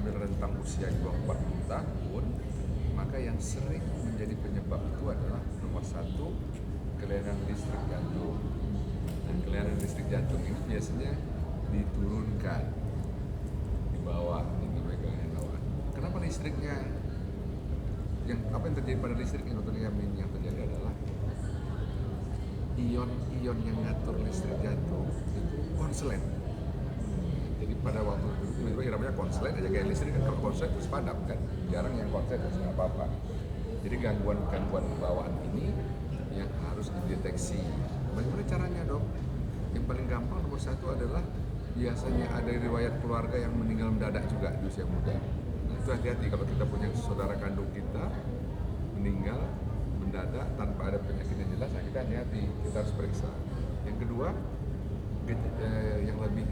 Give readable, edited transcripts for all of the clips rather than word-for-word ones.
mengambil rentang usia di bawah 40 tahun, maka yang sering menjadi penyebab itu adalah nomor satu, kelainan listrik jantung. Dan kelainan listrik jantung ini biasanya diturunkan di bawah, ini bagian bawah. Kenapa listriknya? Apa yang terjadi pada listrik yang terjadi adalah ion-ion yang ngatur listrik jantung itu konslet. Jadi pada waktu itu namanya konslet aja kayak listrik kan, kalau konslet terus padam kan, jarang yang konslet terus nggak apa-apa. Jadi gangguan bawaan ini yang harus dideteksi. Bagaimana caranya, Dok? Yang paling gampang nomor satu adalah biasanya ada riwayat keluarga yang meninggal mendadak juga di usia muda. Itu hati-hati kalau kita punya saudara kandung kita meninggal mendadak tanpa ada penyakit yang jelas, kita hati-hati, kita harus periksa. Yang kedua, yang lebih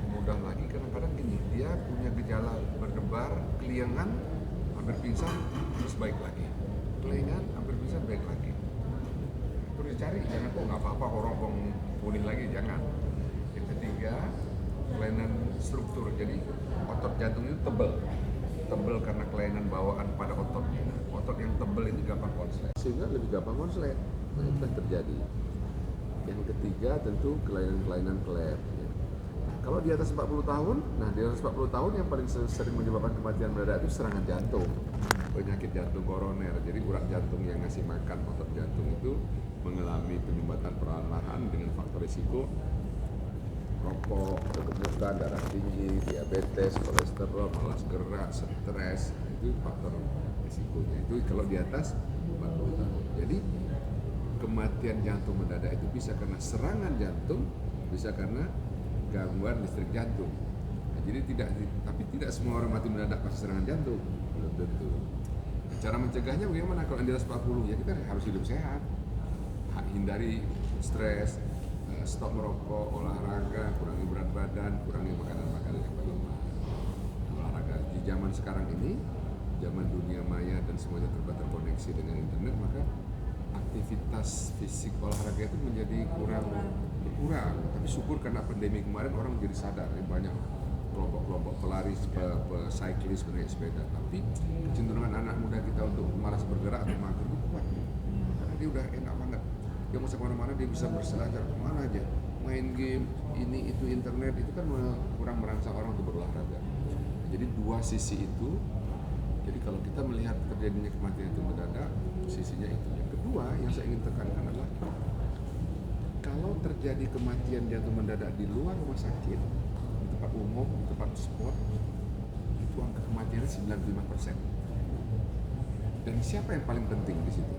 mudah lagi, kadang-kadang gini, dia punya gejala berdebar, keliengan, hampir pingsan, terus baik lagi. Keliengan, hampir pingsan, baik lagi. Terus dicari, jangan kok nggak apa-apa, orang pulih lagi, jangan. Yang ketiga, kelainan struktur, jadi otot jantung itu tebal karena kelainan bawaan pada ototnya. Otot yang tebal ini gampang konslet, sehingga lebih gampang konslet. Nah, itu yang terjadi. Yang ketiga tentu kelainan klep. Ya. Kalau di atas 40 tahun, nah di atas 40 tahun yang paling sering menyebabkan kematian mendadak itu serangan jantung, penyakit jantung koroner. Jadi urat jantung yang ngasih makan otot jantung itu mengalami penyumbatan perlahan dengan faktor risiko rokok, kegemukan, darah tinggi, diabetes, kolesterol, malas gerak, stres, itu faktor risikonya. Itu kalau di atas 40 tahun. Jadi kematian jantung mendadak itu bisa karena serangan jantung, bisa karena gangguan listrik jantung. Nah, jadi tapi tidak semua orang mati mendadak pas serangan jantung, belum tentu. Cara mencegahnya bagaimana? Kalau di atas 40 ya kita harus hidup sehat, hindari stres, stop merokok, olahraga, kurangi berat badan, kurangi makanan-makanan yang berlemak. Olahraga di zaman sekarang ini, zaman dunia maya dan semuanya terkoneksi dengan internet, maka aktivitas fisik olahraga itu menjadi berkurang. Tapi syukur karena pandemi kemarin orang menjadi sadar, banyak kelompok-kelompok pelari, cyclist, menaik sepeda. Tapi kecenderungan anak muda kita untuk malas bergerak atau mager itu kuat, karena dia udah enak banget. Dia mau kemana-mana, dia bisa berselancar kemana aja, main game, ini itu internet, itu kan kurang merangsang orang untuk berolahraga. Jadi dua sisi itu. Jadi kalau kita melihat terjadinya kematian itu mendadak, sisinya itu. Yang kedua yang saya ingin tekankan adalah kalau terjadi kematian jantung mendadak di luar rumah sakit, di tempat umum, di tempat sport, itu angka kematiannya 95%. Dan siapa yang paling penting di situ?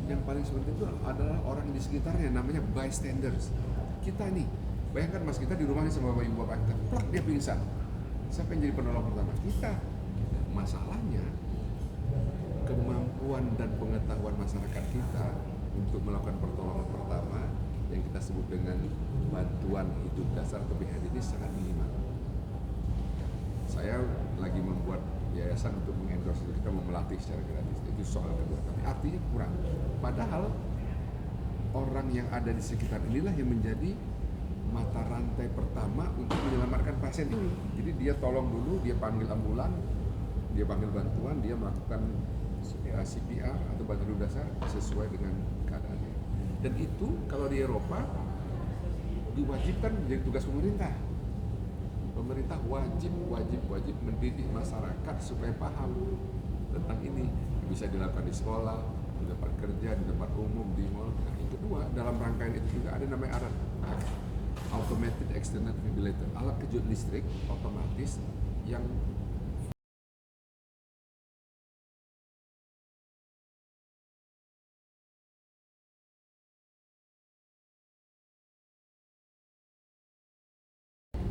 Yang paling penting itu adalah orang di sekitarnya, namanya bystanders. Kita nih, bayangkan mas, kita di rumah nih sama bapak ibu bapak kita, plak dia pingsan. Siapa yang jadi penolong pertama? Kita. Masalahnya, kemampuan dan pengetahuan masyarakat kita untuk melakukan pertolongan pertama yang kita sebut dengan bantuan hidup dasar atau BHD ini sangat minimal. Saya lagi membuat yayasan untuk mengendorse itu, kita mau melatih secara gratis, itu soal kedua, tapi artinya kurang. Padahal orang yang ada di sekitar inilah yang menjadi mata rantai pertama untuk menyelamatkan pasien ini. Jadi dia tolong dulu, dia panggil ambulan, dia panggil bantuan, dia melakukan CPR atau bantuan hidup dasar sesuai dengan keadaannya. Dan itu kalau di Eropa diwajibkan menjadi tugas pemerintah. Pemerintah wajib mendidik masyarakat supaya paham tentang ini. Bisa dilakukan di sekolah, di tempat kerja, di tempat umum, di mall. Nah, yang kedua, dalam rangkaian itu juga ada namanya alat automated external defibrillator, alat kejut listrik otomatis yang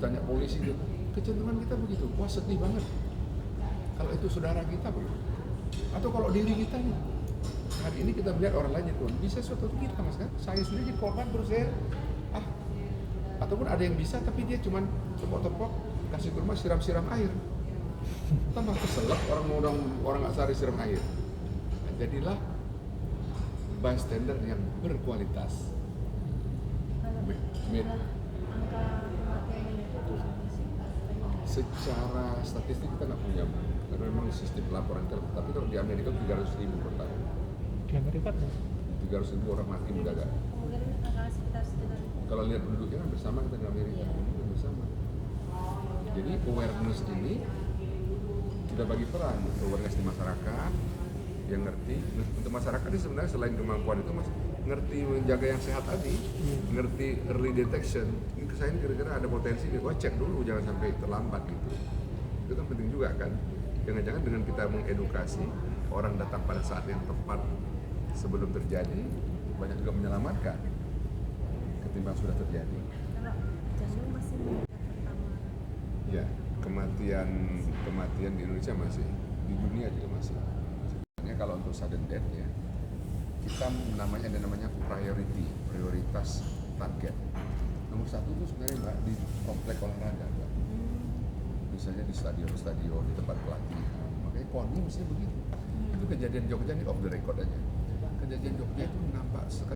tanya polisi gitu, kecenderungan kita begitu, wah sedih banget kalau itu saudara kita bro, atau kalau diri kita nih. Hari ini kita melihat orang lain itu bisa suatu kita mas kan, saya sendiri korban terus saya ataupun ada yang bisa tapi dia cuman tepok-tepok, kasih ke rumah, siram-siram air, tambah keselak orang nggak sadar siram air. Nah, jadilah bystander yang berkualitas. Secara statistik kita nggak punya, karena memang sistem laporan kita. Tapi kalau di Amerika 300.000 per tahun. Di Amerika tuh 300.000 orang mati mendadak. Mungkin sekitar Kalau lihat penduduknya kan bersama kita di Amerika, bersama. Jadi awareness ini kita bagi peran, awareness di masyarakat yang ngerti. Untuk masyarakat ini sebenarnya selain kemampuan itu ngerti menjaga yang sehat tadi, ngerti early detection. Ini saya ini kira-kira ada potensi, wah cek dulu jangan sampai terlambat gitu. Itu kan penting juga kan. Jangan-jangan dengan kita mengedukasi orang datang pada saat yang tepat sebelum terjadi, banyak juga menyelamatkan ketimbang sudah terjadi. kalau jantung masih pertama. Ya, kematian di Indonesia masih, di dunia juga masih. Sebenarnya kalau untuk sudden death ya, kita ada namanya prioritas target. Nomor satu itu sebenarnya Mbak, di komplek olahraga Mbak. Misalnya di stadion, di tempat pelatihan. Makanya KONI mesti begitu. Itu kejadian Jogja ini off the record aja. Kejadian Jogja itu nampak sekali.